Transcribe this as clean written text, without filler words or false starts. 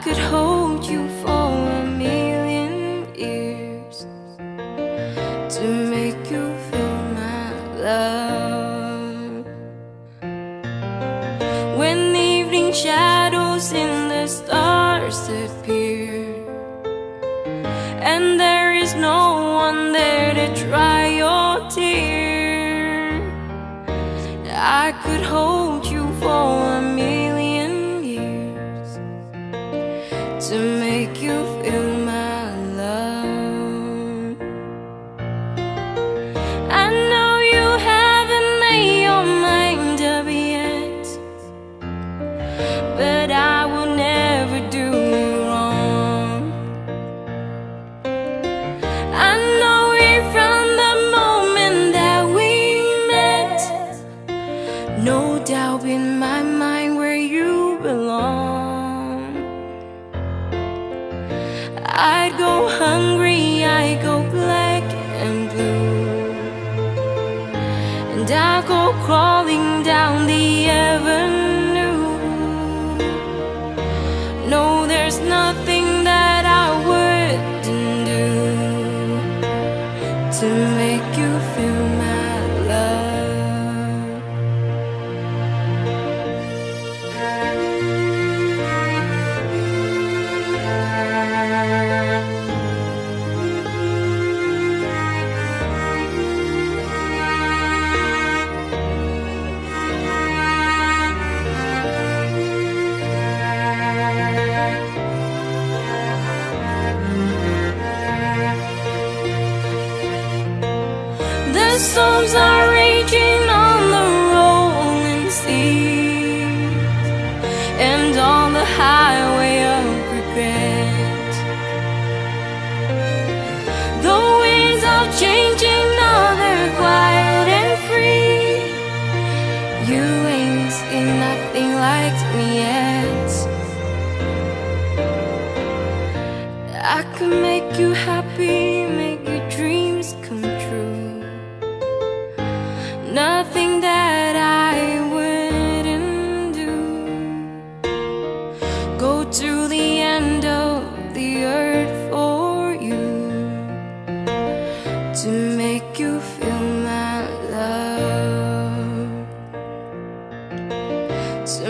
could hold you for a million years to make you feel my love. When evening shadows in the stars appear and there is no one there to dry your tears, I could hold you for a million years to make you feel my love. I know you haven't made your mind up yet, but I will never do you wrong. I know it from the moment that we met. No doubt in my mind where you belong. I'd go hungry, I'd go black and blue, and I'd go crawling down the avenue. No, there's nothing that I wouldn't do to make you feel my love. The storms are raging on the rolling seas and on the highway of regret. The winds of changing, now they're quiet and free. You ain't seen nothing like me yet. I could make you happy, make your dreams come true. Nothing that I wouldn't do. Go to the end of the earth for you to make you feel my love, to